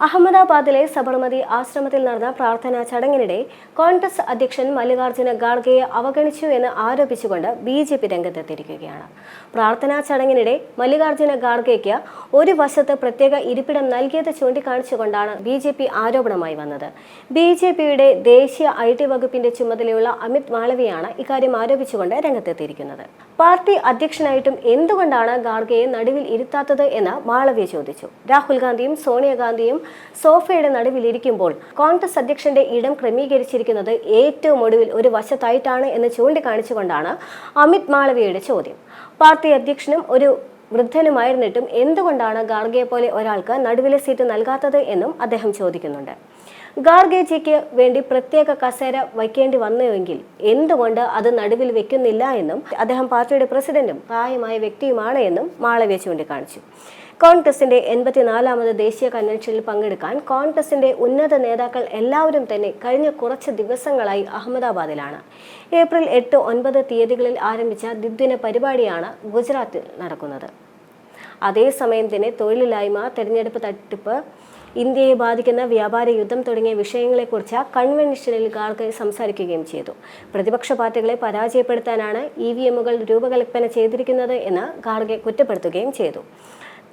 അഹമ്മദാബാദിലെ സബർമതി ആശ്രമത്തിൽ നടന്ന പ്രാർത്ഥനാ ചടങ്ങിനിടെ കോൺഗ്രസ് അധ്യക്ഷൻ മല്ലികാർജ്ജുന ഖാർഗെയെ അവഗണിച്ചു എന്ന് ആരോപിച്ചുകൊണ്ട് ബി.ജെ.പി രംഗത്തെത്തിയിരിക്കുകയാണ്. പ്രാർത്ഥനാ ചടങ്ങിനിടെ മല്ലികാർജ്ജുന ഖാർഗെയ്ക്ക് ഒരു വശത്ത് പ്രത്യേക ഇരിപ്പിടം നൽകിയത് ചൂണ്ടിക്കാണിച്ചുകൊണ്ടാണ് ബി.ജെ.പി ആരോപണമായി വന്നത്. ബി.ജെ.പിയുടെ ദേശീയ ഐ.ടി വകുപ്പിന്റെ ചുമതലയുള്ള അമിത് മാളവിയാണ് ഇക്കാര്യം ആരോപിച്ചുകൊണ്ട് രംഗത്തെത്തിയിരിക്കുന്നത്. പാർട്ടി അധ്യക്ഷനായിട്ടും എന്തുകൊണ്ടാണ് ഖാർഗെയെ നടുവിൽ ഇരുത്താത്തത് എന്ന് മാളവ്യ ചോദിച്ചു. രാഹുൽ ഗാന്ധിയും സോണിയാഗാന്ധിയും സോഫയുടെ നടുവിലിരിക്കുമ്പോൾ കോൺഗ്രസ് അധ്യക്ഷന്റെ ഇടം ക്രമീകരിച്ചിരിക്കുന്നത് ഏറ്റവും ഒടുവിൽ ഒരു വശത്തായിട്ടാണ് എന്ന് ചൂണ്ടിക്കാണിച്ചുകൊണ്ടാണ് അമിത് മാളവിയയുടെ ചോദ്യം. പാർട്ടി അധ്യക്ഷനും ഒരു വൃദ്ധനുമായിരുന്നിട്ടും എന്തുകൊണ്ടാണ് ഖാർഗെയെ പോലെ ഒരാൾക്ക് നടുവിലെ സീറ്റ് നൽകാത്തത് എന്നും അദ്ദേഹം ചോദിക്കുന്നുണ്ട്. ഖാർഗെജിക്ക് വേണ്ടി പ്രത്യേക കസേര വയ്ക്കേണ്ടി വന്നുവെങ്കിൽ എന്തുകൊണ്ട് അത് നടുവിൽ വെക്കുന്നില്ല എന്നും അദ്ദേഹം പാർട്ടിയുടെ പ്രസിഡന്റും പ്രായമായ വ്യക്തിയുമാണ് എന്നും മാളവ്യ ചൂണ്ടിക്കാണിച്ചു. കോൺഗ്രസിന്റെ 84ാമത് ദേശീയ കൺവെൻഷനിൽ പങ്കെടുക്കാൻ കോൺഗ്രസിന്റെ ഉന്നത നേതാക്കൾ എല്ലാവരും തന്നെ കഴിഞ്ഞ കുറച്ച് ദിവസങ്ങളായി അഹമ്മദാബാദിലാണ്. ഏപ്രിൽ 8, 9 തീയതികളിൽ ആരംഭിച്ച ദ്വിദിന പരിപാടിയാണ് ഗുജറാത്തിൽ നടക്കുന്നത്. അതേസമയം തന്നെ തൊഴിലില്ലായ്മ, തെരഞ്ഞെടുപ്പ് തട്ടിപ്പ്, ഇന്ത്യയെ ബാധിക്കുന്ന വ്യാപാര യുദ്ധം തുടങ്ങിയ വിഷയങ്ങളെക്കുറിച്ച് കൺവെൻഷനിൽ ഖാർഗെ സംസാരിക്കുകയും ചെയ്തു. പ്രതിപക്ഷ പാർട്ടികളെ പരാജയപ്പെടുത്താനാണ് EVMകൾ രൂപകൽപ്പന ചെയ്തിരിക്കുന്നത് എന്ന് ഖാർഗെ കുറ്റപ്പെടുത്തുകയും ചെയ്തു.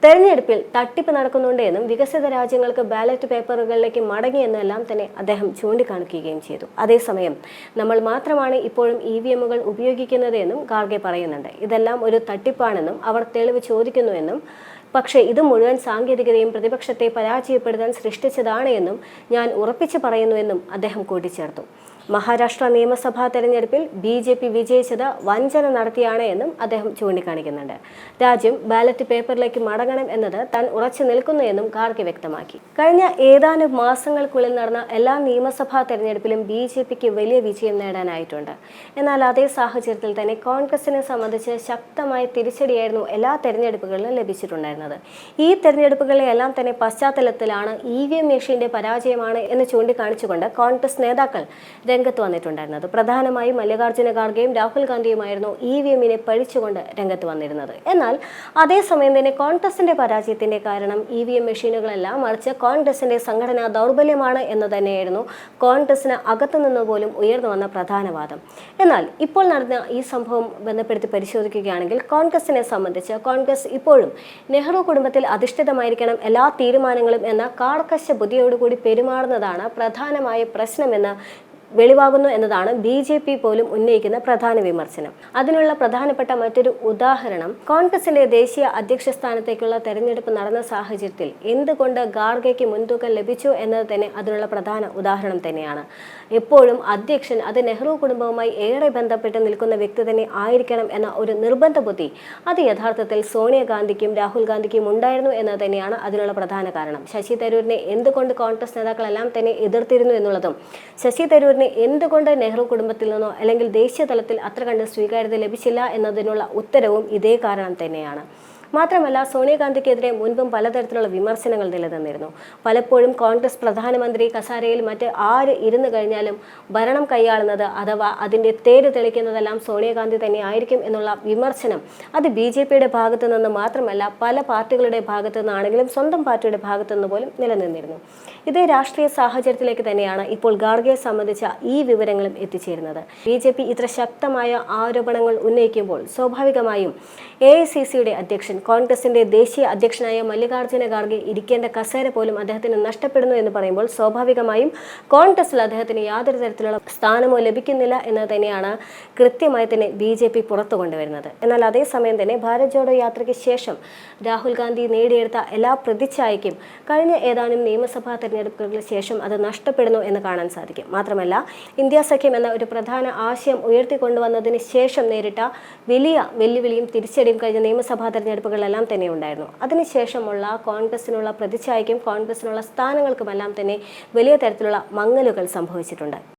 തെരഞ്ഞെടുപ്പിൽ തട്ടിപ്പ് നടക്കുന്നുണ്ട് എന്നും വികസിത രാജ്യങ്ങൾക്ക് ബാലറ്റ് പേപ്പറുകളിലേക്ക് മടങ്ങിയെന്നെല്ലാം തന്നെ അദ്ദേഹം ചൂണ്ടിക്കാണിക്കുകയും ചെയ്തു. അതേസമയം നമ്മൾ മാത്രമാണ് ഇപ്പോഴും EVMകൾ ഉപയോഗിക്കുന്നത് എന്നും ഖാർഗെ പറയുന്നുണ്ട്. ഇതെല്ലാം ഒരു തട്ടിപ്പാണെന്നും അവർ തെളിവ് ചോദിക്കുന്നുവെന്നും, പക്ഷേ ഇത് മുഴുവൻ സാങ്കേതികതയും പ്രതിപക്ഷത്തെ പരാജയപ്പെടുത്താൻ സൃഷ്ടിച്ചതാണ് എന്നും ഞാൻ ഉറപ്പിച്ചു പറയുന്നുവെന്നും അദ്ദേഹം കൂട്ടിച്ചേർത്തു. മഹാരാഷ്ട്ര നിയമസഭാ തെരഞ്ഞെടുപ്പിൽ BJP വിജയിച്ചത് വഞ്ചന നടത്തിയാണ് എന്നും അദ്ദേഹം ചൂണ്ടിക്കാണിക്കുന്നുണ്ട്. രാജ്യം ബാലറ്റ് പേപ്പറിലേക്ക് മടങ്ങണം എന്നത് താൻ ഉറച്ചു നിൽക്കുന്നു എന്നും ഖാർഗെ വ്യക്തമാക്കി. കഴിഞ്ഞ ഏതാനും മാസങ്ങൾക്കുള്ളിൽ നടന്ന എല്ലാ നിയമസഭാ തെരഞ്ഞെടുപ്പിലും BJPക്ക് വലിയ വിജയം നേടാനായിട്ടുണ്ട്. എന്നാൽ അതേ സാഹചര്യത്തിൽ തന്നെ കോൺഗ്രസിനെ സംബന്ധിച്ച് ശക്തമായ തിരിച്ചടിയായിരുന്നു എല്ലാ തെരഞ്ഞെടുപ്പുകളിലും ലഭിച്ചിട്ടുണ്ടായിരുന്നത്. ഈ തെരഞ്ഞെടുപ്പുകളിലെല്ലാം തന്നെ പശ്ചാത്തലത്തിലാണ് EVM മെഷീന്റെ പരാജയമാണ് എന്ന് ചൂണ്ടിക്കാണിച്ചുകൊണ്ട് കോൺഗ്രസ് നേതാക്കൾ രംഗത്ത് വന്നിട്ടുണ്ടായിരുന്നത്. പ്രധാനമായും മല്ലികാർജ്ജുന ഖാർഗെയും രാഹുൽ ഗാന്ധിയുമായിരുന്നു EVMനെ പഴിച്ചുകൊണ്ട് രംഗത്ത് വന്നിരുന്നത്. എന്നാൽ അതേസമയം തന്നെ കോൺഗ്രസിന്റെ പരാജയത്തിന്റെ കാരണം EVM മെഷീനുകളെല്ലാം മറിച്ച് കോൺഗ്രസിന്റെ സംഘടനാ ദൗർബല്യമാണ് എന്ന് തന്നെയായിരുന്നു കോൺഗ്രസിന് അകത്തുനിന്ന് പോലും ഉയർന്നു വന്ന പ്രധാന വാദം. എന്നാൽ ഇപ്പോൾ നടന്ന ഈ സംഭവം ബന്ധപ്പെടുത്തി പരിശോധിക്കുകയാണെങ്കിൽ കോൺഗ്രസിനെ സംബന്ധിച്ച് കോൺഗ്രസ് ഇപ്പോഴും നെഹ്റു കുടുംബത്തിൽ അധിഷ്ഠിതമായിരിക്കണം എല്ലാ തീരുമാനങ്ങളും എന്ന കാർക്കശ ബുദ്ധിയോടുകൂടി പെരുമാറുന്നതാണ് പ്രധാനമായ പ്രശ്നമെന്ന് വെളിവാകുന്നു എന്നതാണ് BJP പോലും ഉന്നയിക്കുന്ന പ്രധാന വിമർശനം. അതിനുള്ള പ്രധാനപ്പെട്ട മറ്റൊരു ഉദാഹരണം കോൺഗ്രസിന്റെ ദേശീയ അധ്യക്ഷ സ്ഥാനത്തേക്കുള്ള തെരഞ്ഞെടുപ്പ് നടന്ന സാഹചര്യത്തിൽ എന്തുകൊണ്ട് ഖാർഗെയ്ക്ക് മുൻതൂക്കം ലഭിച്ചു എന്നത് തന്നെ അതിനുള്ള പ്രധാന ഉദാഹരണം തന്നെയാണ്. എപ്പോഴും അധ്യക്ഷൻ അത് നെഹ്റു കുടുംബവുമായി ഏറെ ബന്ധപ്പെട്ട് നിൽക്കുന്ന വ്യക്തി തന്നെ ആയിരിക്കണം എന്ന ഒരു നിർബന്ധ ബുദ്ധി അത് യഥാർത്ഥത്തിൽ സോണിയാഗാന്ധിക്കും രാഹുൽ ഗാന്ധിക്കും ഉണ്ടായിരുന്നു എന്നത് തന്നെയാണ് അതിനുള്ള പ്രധാന കാരണം. ശശി തരൂരിനെ എന്തുകൊണ്ട് കോൺഗ്രസ് നേതാക്കളെല്ലാം തന്നെ എതിർത്തിരുന്നു എന്നുള്ളതും ശശി തരൂർ എന്തുകൊണ്ട് നെഹ്റു കുടുംബത്തിൽ നിന്നോ അല്ലെങ്കിൽ ദേശീയ തലത്തിൽ അത്ര കണ്ട് സ്വീകാര്യത ലഭിച്ചില്ല എന്നതിനുള്ള ഉത്തരവും ഇതേ കാരണം തന്നെയാണ്. മാത്രമല്ല സോണിയാഗാന്ധിക്കെതിരെ മുൻപും പലതരത്തിലുള്ള വിമർശനങ്ങൾ നിലനിന്നിരുന്നു. പലപ്പോഴും കോൺഗ്രസ് പ്രധാനമന്ത്രി കസാരയിൽ മറ്റ് ആര് ഇരുന്നു കഴിഞ്ഞാലും ഭരണം കൈയാളുന്നത് അഥവാ അതിൻ്റെ തേര് തെളിക്കുന്നതെല്ലാം സോണിയാഗാന്ധി തന്നെ ആയിരിക്കും എന്നുള്ള വിമർശനം അത് BJPയുടെ ഭാഗത്തു നിന്ന് മാത്രമല്ല പല പാർട്ടികളുടെ ഭാഗത്തു നിന്നാണെങ്കിലും സ്വന്തം പാർട്ടിയുടെ ഭാഗത്തു നിന്ന് പോലും നിലനിന്നിരുന്നു. ഇതേ രാഷ്ട്രീയ സാഹചര്യത്തിലേക്ക് തന്നെയാണ് ഇപ്പോൾ ഖാർഗെയെ സംബന്ധിച്ച ഈ വിവരങ്ങളും എത്തിച്ചേരുന്നത്. BJP ഇത്ര ശക്തമായ ആരോപണങ്ങൾ ഉന്നയിക്കുമ്പോൾ സ്വാഭാവികമായും AICCയുടെ അധ്യക്ഷൻ കോൺഗ്രസിന്റെ ദേശീയ അധ്യക്ഷനായ മല്ലികാർജ്ജുന ഖാർഗെ ഇരിക്കേണ്ട കസേര പോലും അദ്ദേഹത്തിന് നഷ്ടപ്പെടുന്നു എന്ന് പറയുമ്പോൾ സ്വാഭാവികമായും കോൺഗ്രസിൽ അദ്ദേഹത്തിന് യാതൊരു തരത്തിലുള്ള സ്ഥാനമോ ലഭിക്കുന്നില്ല എന്നത് തന്നെയാണ് കൃത്യമായി തന്നെ BJP പുറത്തു കൊണ്ടുവരുന്നത്. എന്നാൽ അതേസമയം തന്നെ ഭാരത് ജോഡോ യാത്രയ്ക്ക് ശേഷം രാഹുൽ ഗാന്ധി നേടിയെടുത്ത എല്ലാ പ്രതിച്ഛായയ്ക്കും കഴിഞ്ഞ ഏതാനും നിയമസഭാ തെരഞ്ഞെടുപ്പുകൾക്ക് ശേഷം അത് നഷ്ടപ്പെടുന്നു എന്ന് കാണാൻ സാധിക്കും. മാത്രമല്ല ഇന്ത്യ സഖ്യം എന്ന ഒരു പ്രധാന ആശയം ഉയർത്തിക്കൊണ്ടുവന്നതിന് ശേഷം നേരിട്ട വലിയ വെല്ലുവിളിയും തിരിച്ചടിയും കഴിഞ്ഞ നിയമസഭാ തെരഞ്ഞെടുപ്പുകളെല്ലാം തന്നെ ഉണ്ടായിരുന്നു. അതിനുശേഷമുള്ള കോൺഗ്രസിനുള്ള പ്രതിച്ഛായയ്ക്കും കോൺഗ്രസിനുള്ള സ്ഥാനങ്ങൾക്കുമെല്ലാം തന്നെ വലിയ തരത്തിലുള്ള മങ്ങലുകൾ സംഭവിച്ചിട്ടുണ്ട്.